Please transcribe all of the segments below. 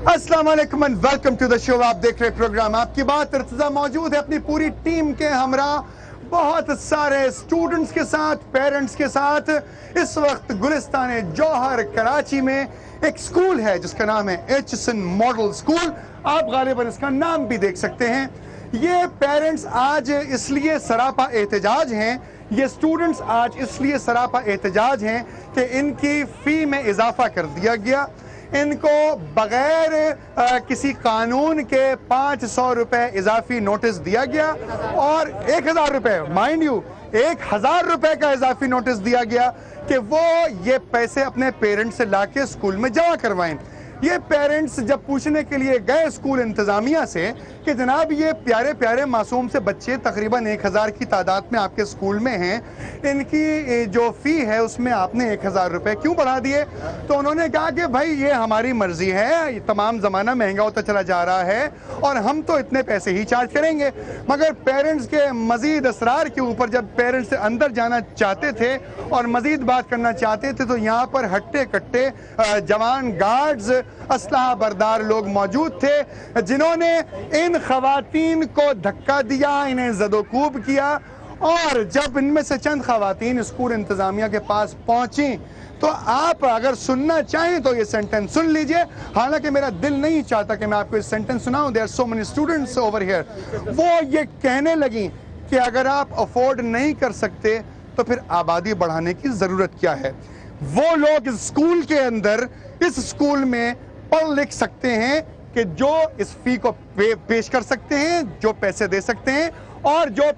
अस्सलाम वालेकुम and welcome to the show. आप देख रहे प्रोग्राम आपकी बात। इर्तिजा मौजूद है अपनी पूरी टीम के हमरा, बहुत सारे स्टूडेंट्स के साथ, पेरेंट्स के साथ। इस वक्त गुलिस्तान जौहर कराची में एक स्कूल है जिसका नाम है एचसन मॉडल स्कूल। आप गालिबन इसका नाम भी देख सकते हैं। ये पेरेंट्स आज इसलिए सरापा एहतजाज हैं, ये स्टूडेंट्स आज इसलिए सरापा एहतजाज हैं कि इनकी फ़ी में इजाफा कर दिया गया। इनको बगैर किसी कानून के 500 रुपए इजाफी नोटिस दिया गया और 1000 रुपए, माइंड यू 1000 रुपए का इजाफी नोटिस दिया गया कि वो ये पैसे अपने पेरेंट्स से लाके स्कूल में जमा करवाएं। ये पेरेंट्स जब पूछने के लिए गए स्कूल इंतजामिया से कि जनाब ये प्यारे प्यारे मासूम से बच्चे तकरीबन 1000 की तादाद में आपके स्कूल में हैं, इनकी जो फ़ी है उसमें आपने 1000 रुपये क्यों बढ़ा दिए? तो उन्होंने कहा कि भाई ये हमारी मर्ज़ी है, तमाम ज़माना महंगा होता चला जा रहा है और हम तो इतने पैसे ही चार्ज करेंगे। मगर पेरेंट्स के मज़ीद असरार के ऊपर जब पेरेंट्स से अंदर जाना चाहते थे और मज़ीद बात करना चाहते थे तो यहाँ पर हट्टे कट्टे जवान गार्ड्स, असलहा बरदार लोग मौजूद थे जिन्होंने इन खवातीन को धक्का दिया, इन्हें ज़दोकूब किया। और जब इनमें से चंद खवातीन स्कूल इंतजामिया के पास पहुंची तो आप अगर सुनना चाहें तो ये सेंटेंस सुन लीजिए। हालांकि मेरा दिल नहीं चाहता कि मैं आपको इस सेंटेंस सुनाऊं, there are so many students over here. वो ये कहने लगी कि अगर आप अफोर्ड नहीं कर सकते तो फिर आबादी बढ़ाने की ज़रूरत क्या है। वो लोग इस स्कूल के अंदर, इस स्कूल में पढ़ लिख सकते हैं कि जो इस फी को पेश कर सकते हैं, जो पैसे दे सकते हैं, और जो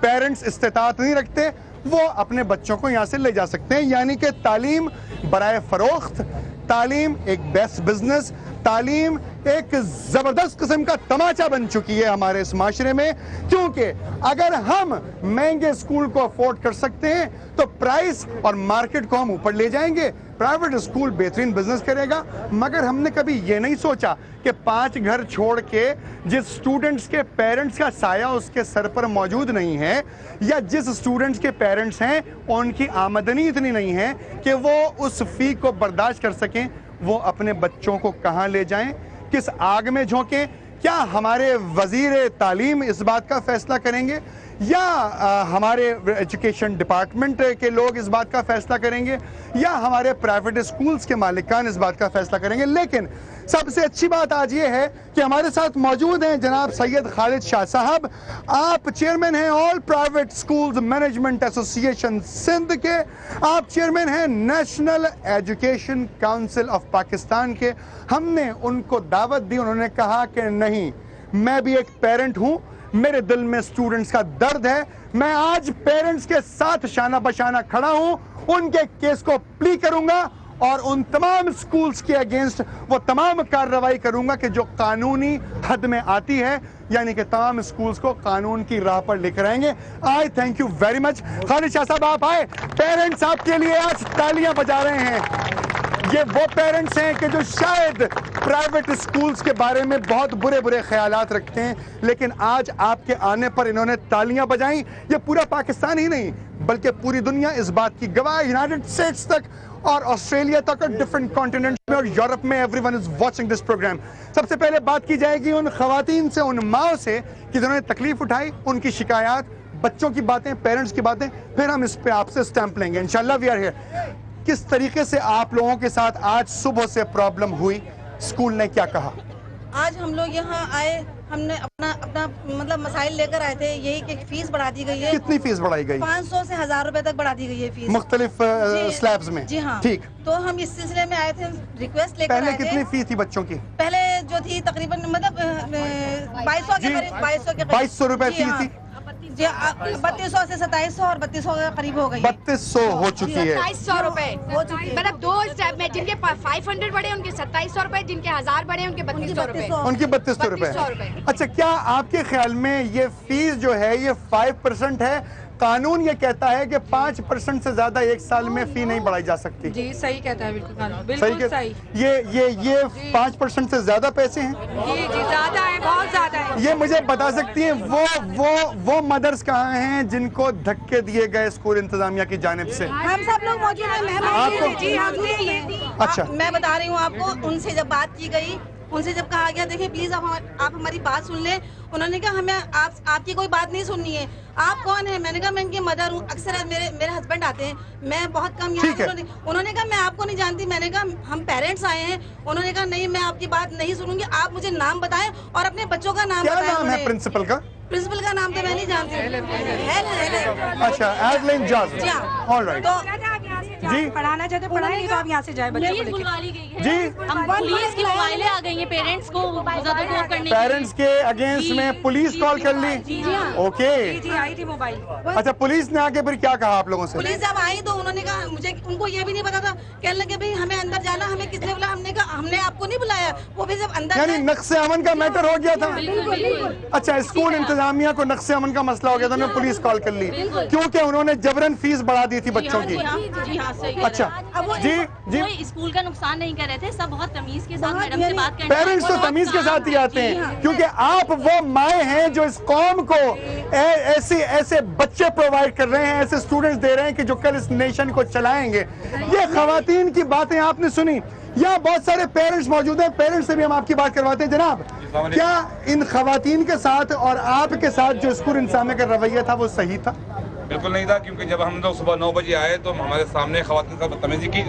पेरेंट्स इस्तेताअत नहीं रखते वो अपने बच्चों को यहाँ से ले जा सकते हैं। यानी कि तालीम बराए फरोख्त, तालीम एक बेस्ट बिजनेस, तालीम एक ज़बरदस्त किस्म का तमाचा बन चुकी है हमारे इस माशरे में। क्योंकि अगर हम महंगे स्कूल को अफोर्ड कर सकते हैं तो प्राइस और मार्केट को हम ऊपर ले जाएंगे। प्राइवेट स्कूल बेहतरीन बिजनेस करेगा। मगर हमने कभी ये नहीं सोचा कि 5 घर छोड़ के जिस स्टूडेंट्स के पेरेंट्स का साया उसके सर पर मौजूद नहीं है, या जिस स्टूडेंट्स के पेरेंट्स हैं उनकी आमदनी इतनी नहीं है कि वो उस फी को बर्दाश्त कर सकें, वो अपने बच्चों को कहाँ ले जाएं, किस आग में झोंकें? क्या हमारे वजीर तालीम इस बात का फैसला करेंगे या हमारे एजुकेशन डिपार्टमेंट के लोग इस बात का फैसला करेंगे या हमारे प्राइवेट स्कूल्स के मालिकान इस बात का फैसला करेंगे? लेकिन सबसे अच्छी बात आज ये है कि हमारे साथ मौजूद हैं जनाब सैयद खालिद शाह साहब। आप चेयरमैन हैं all private schools management association Sindh के, आप चेयरमैन हैं national education council of Pakistan के। हमने उनको दावत दी, उन्होंने कहा कि नहीं, मैं भी एक पेरेंट हूँ, मेरे दिल में स्टूडेंट्स का दर्द है, मैं आज पेरेंट्स के साथ शाना बशाना खड़ा हूं, उनके केस को प्ली करूंगा और उन तमाम स्कूल्स के अगेंस्ट वो तमाम कार्रवाई करूंगा कि जो कानूनी हद में आती है, यानी कि तमाम स्कूल्स को कानून की राह पर लेकर आएंगे। आई thank you very much. Khalid Shah साहब आप आए, पेरेंट्स आपके लिए आज तालियां बजा रहे हैं। ये वो पेरेंट्स हैं कि जो शायद प्राइवेट स्कूल्स के बारे में बहुत बुरे बुरे ख्यालात रखते हैं, लेकिन आज आपके आने पर इन्होंने तालियां बजाई। ये पूरा पाकिस्तान ही नहीं बल्कि पूरी दुनिया इस बात की गवाह, यूनाइटेड स्टेट्स तक और ऑस्ट्रेलिया तक और डिफरेंट कॉन्टिनेंट्स में और यूरोप में everyone is watching this programme. सबसे पहले बात की जाएगी उन खवातीन से, उन माओ से कि जिन्होंने तकलीफ उठाई, उनकी शिकायत, बच्चों की बातें, पेरेंट्स की बातें, फिर हम इस पे आपसे स्टैंप लेंगे इंशाल्लाह। We are here. किस तरीके से आप लोगों के साथ आज सुबह से प्रॉब्लम हुई, स्कूल ने क्या कहा? आज हम लोग यहाँ आए, हमने अपना मतलब मसाइल लेकर आए थे, यही कि फीस बढ़ा दी गई है। कितनी फीस बढ़ाई गई? 500 से 1000 रुपए तक बढ़ा दी गई है फीस मुख्तलिफ स्लैब्स में। जी हाँ, ठीक। तो हम इस सिलसिले में आए थे, रिक्वेस्ट लेकर आए थे। पहले कितनी फीस थी बच्चों की? पहले जो थी तकरीबन मतलब 2200 के करीब, 2200 रुपए फीस थी। 3200 से 2700 और 3200 के करीब हो गई। 3200 हो चुकी है। 2700 रुपए हो चुकी है। मतलब 2 स्टेप में, जिनके 500 बढ़े उनके 2700 रुपए, जिनके 1000 बढ़े उनके 3200 रुपए। उनकी 3200 रुपए। अच्छा, क्या आपके ख्याल में ये फीस जो है ये 5% है? कानून ये कहता है कि 5% से ज्यादा एक साल में फी नहीं बढ़ाई जा सकती। जी सही कहता है, बिल्कुल कानून, बिल्कुल सही। ये 5% से ज्यादा पैसे हैं? जी जी ज्यादा है, बहुत ज्यादा है। ये मुझे बता सकती हैं वो मदर्स कहाँ हैं जिनको धक्के दिए गए स्कूल इंतजामिया की जानिब से? हम सब लोग मौजूद हैं। आपको? जी हमने ये अच्छा, मैं बता रही हूँ आपको, उनसे जब बात की गई उनसे जब कहा गया देखिए प्लीज आप हमारी बात सुन लें, उन्होंने कहा हमें आपकी कोई बात नहीं सुननी है। आप कौन है? मैंने कहा मैं इनकी मदर हूँ, अक्सर मेरे हस्बैंड आते हैं, मैं बहुत कम यहाँ। उन्होंने कहा मैं आपको नहीं जानती। मैंने कहा हम पेरेंट्स आए हैं। उन्होंने कहा नहीं, मैं आपकी बात नहीं सुनूंगी, आप मुझे नाम बताएं और अपने बच्चों का नाम बताएं। क्या नाम है प्रिंसिपल का? प्रिंसिपल का नाम तो मैं नहीं जानती। अच्छा, एडलाइन जॉस। ऑलराइट। जी पढ़ाना चाहते पढ़ाएंगे तो आप यहाँ से जाए बच्चों को लेकर। जी हम पुलिस की मोबाइलें आ गई हैं पेरेंट्स को करने, पेरेंट्स के अगेंस्ट में पुलिस कॉल कर ली। ओके जी आई थी मोबाइल। अच्छा, पुलिस ने आके फिर क्या कहा आप लोगों से? पुलिस जब आई तो उन्होंने कहा मुझे, उनको ये भी नहीं पता था, कहने लगे भाई हमें अंदर जाना, हमें किसने बुलाया? हमने कहा हमने आपको नहीं बुलाया। वो भी जब अंदर, यानी नक्शे अमन का मैटर हो गया था। अच्छा, स्कूल इंतजामिया को नक्शे अमन का मसला हो गया था, उन्होंने पुलिस कॉल कर ली क्योंकि उन्होंने जबरन फीस बढ़ा दी थी बच्चों की। अच्छा जी जी, स्कूल का नुकसान नहीं कर रहे थे, सब बहुत तमीज के साथ मैडम से बात करते। पेरेंट्स तो तमीज के साथ ही आते हैं क्योंकि आप वो माए हैं जो इस कौम को ऐसे बच्चे प्रोवाइड कर रहे हैं, ऐसे स्टूडेंट्स दे रहे हैं कि जो कल इस नेशन को चलाएंगे। ये खवातीन की बातें आपने सुनी, यहाँ बहुत सारे पेरेंट्स मौजूद हैं, पेरेंट्स से भी हम आपकी बात करवाते हैं। जनाब, क्या इन खवातीन के साथ और आपके साथ जो स्कूल इंतजामिया का रवैया था वो सही था? बिल्कुल नहीं था, क्योंकि जब हम लोग सुबह 9 बजे आए तो हमारे सामने खवातीन से बदतमीजी की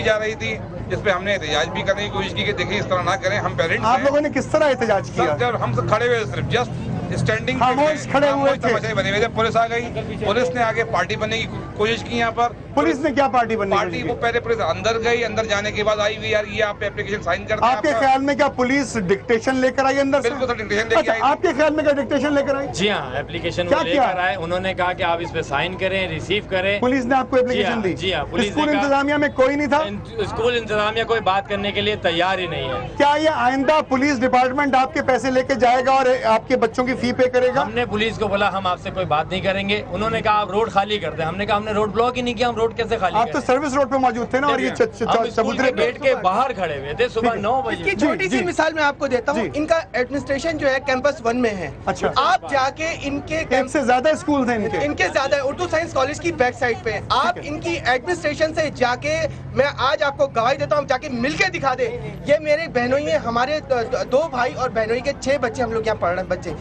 जा रही थी, जिसपे हमने एहतजाज भी करने की कोशिश की कि देखिए इस तरह ना करें, हम पेरेंट्स। आप लोगों ने किस तरह एहतजाज किया? जब हम सब खड़े हुए, सिर्फ जस्ट स्टैंडिंग खड़े हुए थे, बने हुए थे। पुलिस आ गई, पुलिस ने आगे पार्टी बनने की कोशिश की। यहाँ पर पुलिस ने क्या पार्टी बनने की? पार्टी वो पहले पुलिस अंदर गई, अंदर जाने के बाद आई हुई यार ये आप एप्लीकेशन साइन करते हैं। आपके ख्याल में क्या पुलिस डिक्टेशन लेकर आई अंदर से? बिल्कुल डिक्टेशन लेकर आई। आपके ख्याल में क्या डिक्टेशन लेकर आई? जी हाँ, एप्लीकेशन वो लेकर आए, उन्होंने कहा कि आप इस पे साइन करें, रिसीव करें। पुलिस ने आपको एप्लीकेशन दी? जी हाँ, पुलिस स्कूल इंतजामिया में कोई नहीं था? स्कूल इंतजामिया कोई बात करने के लिए तैयार ही नहीं है। क्या ये आइंदा पुलिस डिपार्टमेंट आपके पैसे लेके जाएगा और आपके बच्चों की फी पे करेगा? हमने पुलिस को बोला हम आपसे कोई बात नहीं करेंगे, उन्होंने कहा आप रोड खाली कर दें। हमने कहा हमने रोड ब्लॉक ही नहीं किया, हम रोड कैसे खाली? आप तो सर्विस रोड पे मौजूद थे ना, और ये चबूतरे गेट के बाहर खड़े हुए थे सुबह 9 बजे। छोटी सी मिसाल मैं आपको देता हूँ, इनका एडमिनिस्ट्रेशन जो है कैंपस 1 में है। अच्छा, आप जाके इनके से ज्यादा स्कूल थे इनके ज्यादा उर्दू साइंस कॉलेज की बैक साइड पे आप इनकी एडमिनिस्ट्रेशन से जाके, मैं आज आपको गवाही देता हूँ, जाके मिलके दिखा दे। ये मेरे बहनोई है, हमारे 2 भाई और बहनोई के 6 बच्चे हम लोग यहाँ पढ़ रहे हैं। बच्चे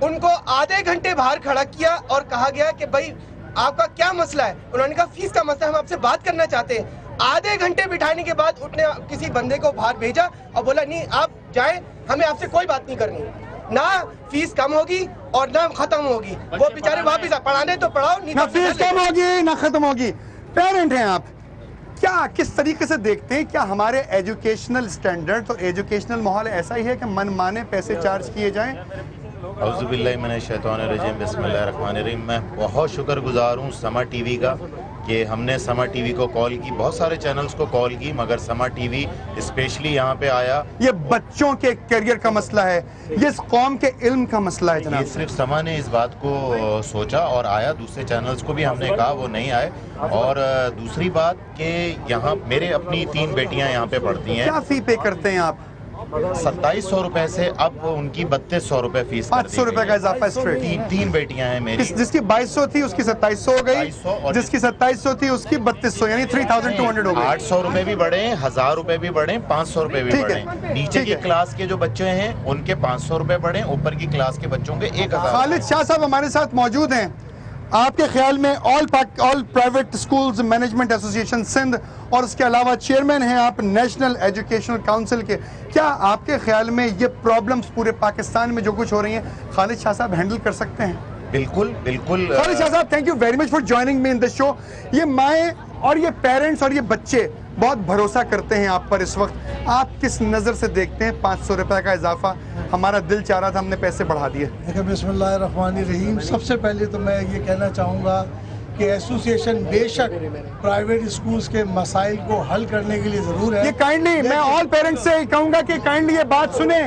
उनको आधे घंटे बाहर खड़ा किया और कहा गया कि भाई आपका क्या मसला है? उन्होंने कहा फीस का मसला, हम आपसे बात करना चाहते हैं। आधे घंटे बिठाने के बाद उसने किसी बंदे को बाहर भेजा और बोला नहीं आप जाएं, हमें आपसे कोई बात नहीं करनी, ना फीस कम होगी और ना खत्म होगी। वो बेचारे वापिस पढ़ाने तो पढ़ाओ, नहीं ना फीस कम होगी ना खत्म होगी। पेरेंट हैं आप, क्या किस तरीके से देखते हैं? क्या हमारे एजुकेशनल स्टैंडर्ड तो एजुकेशनल माहौल ऐसा ही है कि मनमाने पैसे चार्ज किए जाएं? औज़ुबिल्लाहिमिनश्शैतानिर्रजीम, बिस्मिल्लाहिर्रहमानिर्रहीम। मैं बहुत शुक्रगुजार हूँ समा टीवी का कि हमने समा टीवी को कॉल की, बहुत सारे चैनल्स को कॉल की, मगर समा टीवी स्पेशली यहाँ पे आया। ये बच्चों के करियर का मसला है, ये इस कौम के इल्म का मसला है जनाब। ये सिर्फ समा ने इस बात को सोचा और आया, दूसरे चैनल्स को भी हमने कहा वो नहीं आए। और दूसरी बात कि यहाँ मेरे अपनी 3 बेटियाँ यहाँ पे पढ़ती हैं। क्या फी पे करते हैं आप? 2700 रुपए से अब उनकी 3200 रुपए फीस, 500 रुपए का इजाफा स्ट्रेट। 3 बेटियां हैं मेरी, जिसकी 2200 थी उसकी 2700 हो गई, जिसकी 2700 थी उसकी 3200, यानी 3200 हो गई। 800 रुपए भी बढ़े, 1000 रुपए भी बढ़े, 500 रुपए भी बढ़े। नीचे की क्लास के जो बच्चे हैं उनके 500 रुपए बढ़े, ऊपर की क्लास के बच्चों के 1000। खालिद शाह साहब हमारे साथ मौजूद हैं। आपके ख्याल में all private schools management association Sindh और उसके अलावा चेयरमैन हैं आप नेशनल एजुकेशनल काउंसिल के, क्या आपके ख्याल में ये प्रॉब्लम्स पूरे पाकिस्तान में जो कुछ हो रही हैं खालिद शाह साहब हैंडल कर सकते हैं? बिल्कुल बिल्कुल। खालिद शाह साहब, thank you very much for joining me in the show. ये माएँ और ये पेरेंट्स और ये बच्चे बहुत भरोसा करते हैं आप पर इस वक्त, आप किस नज़र से देखते हैं 500 रुपए का इजाफा? हमारा दिल चाह रहा था, हमने पैसे बढ़ा दिए। देखिए, बिस्मिल्लाहिर्रहमानिर्रहीम, सबसे पहले तो मैं ये कहना चाहूँगा कि एसोसिएशन बेशक प्राइवेट स्कूल्स के मसाइल को हल करने के लिए ज़रूर है। ये काइंडली मैं ऑल पेरेंट्स से कहूँगा कि काइंडली ये बात सुने,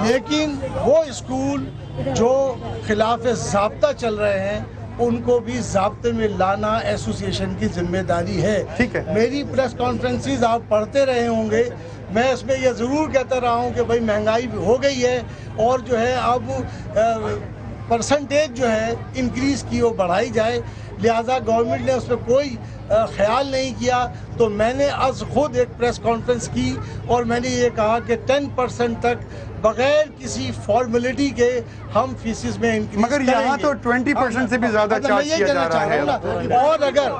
लेकिन वो स्कूल जो खिलाफ ज़ाब्ता चल रहे हैं उनको भी ज़ाब्ते में लाना एसोसिएशन की जिम्मेदारी है। ठीक है, मेरी प्रेस कॉन्फ्रेंसेस आप पढ़ते रहे होंगे, मैं इसमें यह ज़रूर कहता रहा हूँ कि भाई महंगाई भी हो गई है और जो है अब परसेंटेज जो है इंक्रीज़ की वो बढ़ाई जाए, लिहाजा गवर्नमेंट ने उस पर कोई ख्याल नहीं किया, तो मैंने आज खुद एक प्रेस कॉन्फ्रेंस की और मैंने ये कहा कि 10% तक बगैर किसी फॉर्मेलिटी के हम फीसिस में इंक्रीज मगर यहाँ तो 20% से भी ज्यादा चार्ज किया जा रहा है। और अगर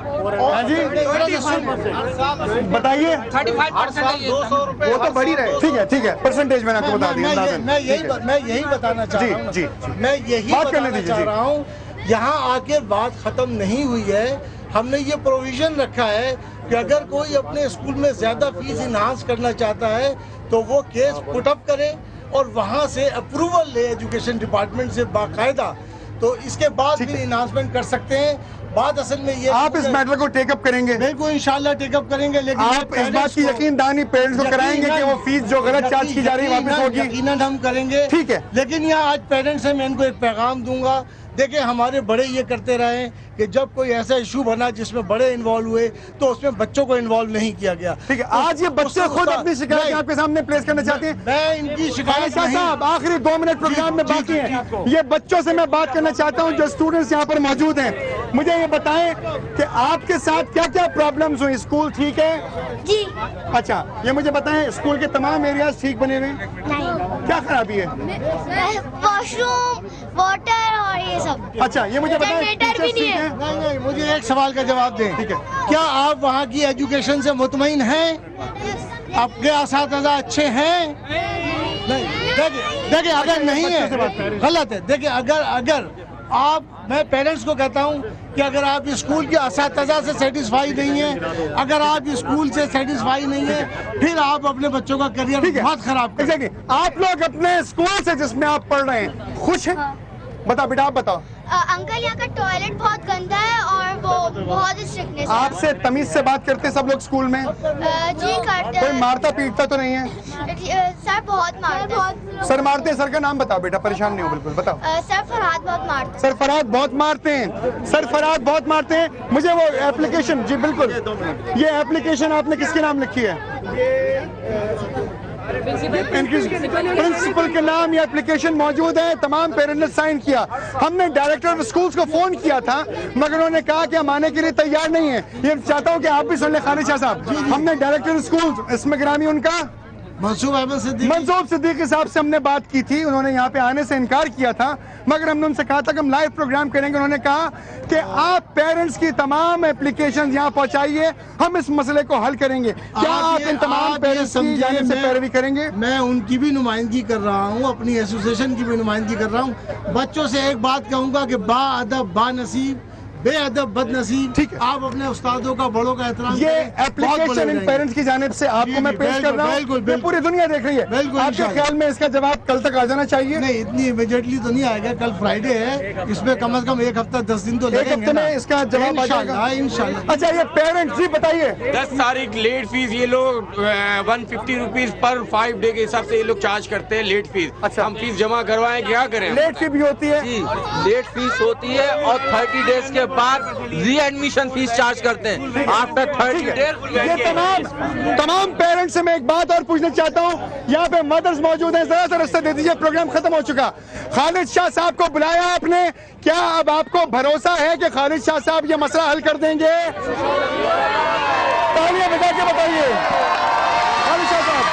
बताइए, 35% 200 रुपए वो तो बढ़ी रहे। ठीक है, परसेंटेज मैंने आपको बता दिया। मैं यही बताना चाह रहा हूँ, जी, मैं यही बात करने बताना दीजिए, चाह जी। रहा हूँ, यहाँ आके बात खत्म नहीं हुई है। हमने ये प्रोविजन रखा है कि अगर कोई अपने स्कूल में ज्यादा फीस इनहांस करना चाहता है तो वो केस पुटअप करे और वहाँ से अप्रूवल ले एजुकेशन डिपार्टमेंट से बाकायदा, तो इसके बाद भी इनहांसमेंट कर सकते हैं। बात असल में ये, आप इस मैटर को टेकअप करेंगे? बिल्कुल इंशाल्लाह टेकअप करेंगे, लेकिन आप इस बात की यकीनदानी पेरेंट्स को कराएंगे कि वो फीस जो गलत चार्ज की जा रही है वापस होगी? यकीनन हम करेंगे। ठीक है, लेकिन यहाँ आज पेरेंट्स हैं, मैं इनको एक पैगाम दूंगा। देखिए, हमारे बड़े ये करते रहे कि जब कोई ऐसा इशू बना जिसमें बड़े इन्वॉल्व हुए तो उसमें बच्चों को इन्वॉल्व नहीं किया गया। ठीक है, आज ये बच्चे खुद अपनी शिकायत आपके सामने प्लेस करना चाहते हैं। मैं इनकी शिकायत साहब, आखिरी 2 मिनट प्रोग्राम में बाकी है, ये बच्चों से मैं बात करना चाहता हूँ जो स्टूडेंट्स यहाँ पर मौजूद हैं। मुझे ये बताएं कि आपके साथ क्या क्या प्रॉब्लम्स हुई? स्कूल ठीक है? जी अच्छा, ये मुझे बताएं, स्कूल के तमाम एरियाज ठीक बने हुए? नहीं, क्या खराबी है? वॉशरूम, वाटर और ये सब। अच्छा, ये मुझे बताएं, जनरेटर भी नहीं है। नहीं, मुझे एक सवाल का जवाब दें। ठीक है, क्या आप वहाँ की एजुकेशन से मुतमईन हैं? आपके असातिज़ा अच्छे हैं? नहीं, देखिए अगर नहीं है गलत है। देखिए अगर आप, मैं पेरेंट्स को कहता हूँ कि अगर आप स्कूल के असातिज़ा से सेटिस्फाई नहीं है, अगर आप स्कूल से सेटिस्फाई नहीं है, फिर आप अपने बच्चों का करियर बहुत खराब करेंगे। आप लोग अपने स्कूल से जिसमें आप पढ़ रहे हैं खुश हैं? बताओ बेटा, आप बताओ। अंकल, यहाँ का टॉयलेट बहुत गंदा है और वो बहुत स्ट्रिक्टनेस है। आपसे तमीज से बात करते सब लोग स्कूल में? जी करते कोई हैं। मारता पीटता तो नहीं है? सर बहुत मारते हैं। सर मारते हैं? सर का नाम बताओ बेटा, परेशान नहीं हो बिल्कुल, बताओ। सर फरहाद बहुत मारते हैं। सर फरहाद बहुत मारते हैं, सर फरहाद बहुत मारते हैं। मुझे वो एप्लीकेशन, जी बिल्कुल, ये एप्लीकेशन आपने किसके नाम लिखी है? प्रिंसिपल के नाम ये एप्लीकेशन मौजूद है, तमाम पेरेंट्स ने साइन किया। हमने डायरेक्टर ऑफ स्कूल्स को फोन किया था मगर उन्होंने कहा कि हम आने के लिए तैयार नहीं है। ये चाहता हूँ कि आप भी सुन लें खालिद शाह साहब, हमने डायरेक्टर स्कूल, इसमें गिरामी उनका मंसूब सिद्दीकी साहब से हमने बात की थी। उन्होंने यहाँ पे आने से इनकार किया था मगर हमने उनसे कहा था कि हम लाइव प्रोग्राम करेंगे। उन्होंने कहा कि आप पेरेंट्स की तमाम एप्लीकेशंस यहाँ पहुँचाइए, हम इस मसले को हल करेंगे। क्या आप इन तमाम पेरेंट्स की जानिब से पैरवी करेंगे? मैं उनकी भी नुमाइंदगी कर रहा हूँ, अपनी एसोसिएशन की भी नुमाइंदगी कर रहा हूँ। बच्चों से एक बात कहूँगा कि बाअदब, बानसीब, बेअदब, बदनसीब, ठीक है, आप अपने उस्तादों का, बड़ों का एहतराम ये एप्लीकेशन इन पेरेंट्स की जानिब से आपको मैं पेश कर रहा हूँ, ये पूरी दुनिया देख रही है। आपके ख्याल में इसका जवाब कल तक आ जाना चाहिए? नहीं, इतनी इमीडिएटली तो नहीं आएगा, कल फ्राइडे है, इसमें कम से कम 1 हफ्ता 10 दिन तो लगेंगे। 1 हफ्ते में इसका जवाब आ जाएगा इंशाल्लाह। अच्छा, ये पेरेंट्स, जी बताइए। 10 तारीख लेट फीस ये लोग 150 रुपीज पर 5 डे के हिसाब से ये लोग चार्ज करते हैं लेट फीस। अच्छा, हम फीस जमा करवाएं, क्या करें? लेट फी भी होती है? जी, लेट फीस होती है और 30 डेज के बाद री एडमिशन फीस चार्ज करते हैं आफ्टर 30 डेज। ये तमाम पेरेंट्स से मैं एक बात और पूछना चाहता हूँ, यहाँ पे मदर्स मौजूद हैं, जरा सा रास्ता दे दीजिए, प्रोग्राम खत्म हो चुका। खालिद शाह साहब को बुलाया आपने, क्या अब आपको भरोसा है कि खालिद शाह साहब ये मसला हल कर देंगे? तालियां बजा के बताइए। खालिद शाह साहब,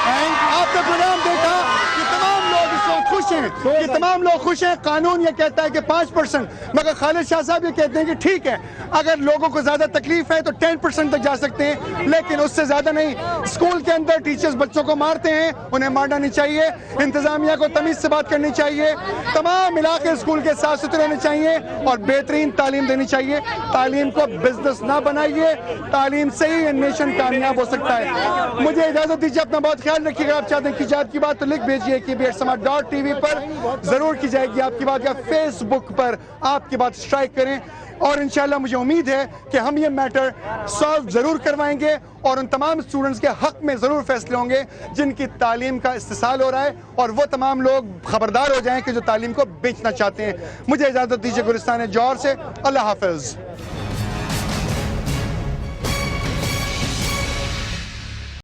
आपने प्रोग्राम देखा कि तमाम लोग इस वक्त खुश हैं, ये तमाम लोग खुश हैं। कानून ये कहता है कि 5%, मगर खालिद शाह साहब ये कहते हैं कि ठीक है, अगर लोगों को ज्यादा तकलीफ है तो 10% तक जा सकते हैं, लेकिन उससे ज्यादा नहीं। स्कूल के अंदर टीचर्स बच्चों को मारते हैं, उन्हें मारना नहीं चाहिए। इंतजामिया को तमीज से बात करनी चाहिए, तमाम इलाके स्कूल के साफ सुथरे होने चाहिए और बेहतरीन तालीम देनी चाहिए। तालीम को बिजनेस ना बनाइए, तालीम से ही नेशन कामयाब हो सकता है। मुझे इजाजत दीजिए, अपना बहुत ख्याल रखिएगा। आप चाहते हैं कि की बात तो लिख भेजिए कि BHSama.tv पर जरूर की जाएगी आपकी बात, या फेसबुक पर आपकी बात स्ट्राइक करें और इंशाल्लाह मुझे उम्मीद है कि हम ये मैटर सॉल्व जरूर करवाएंगे और उन तमाम स्टूडेंट्स के हक में जरूर फैसले होंगे जिनकी तालीम का इस्तेसाल हो रहा है, और वो तमाम लोग खबरदार हो जाएं कि जो तालीम को बेचना चाहते हैं। मुझे इजाजत दीजिए गुलिस्तान जौहर से। अल्लाह हाफिज।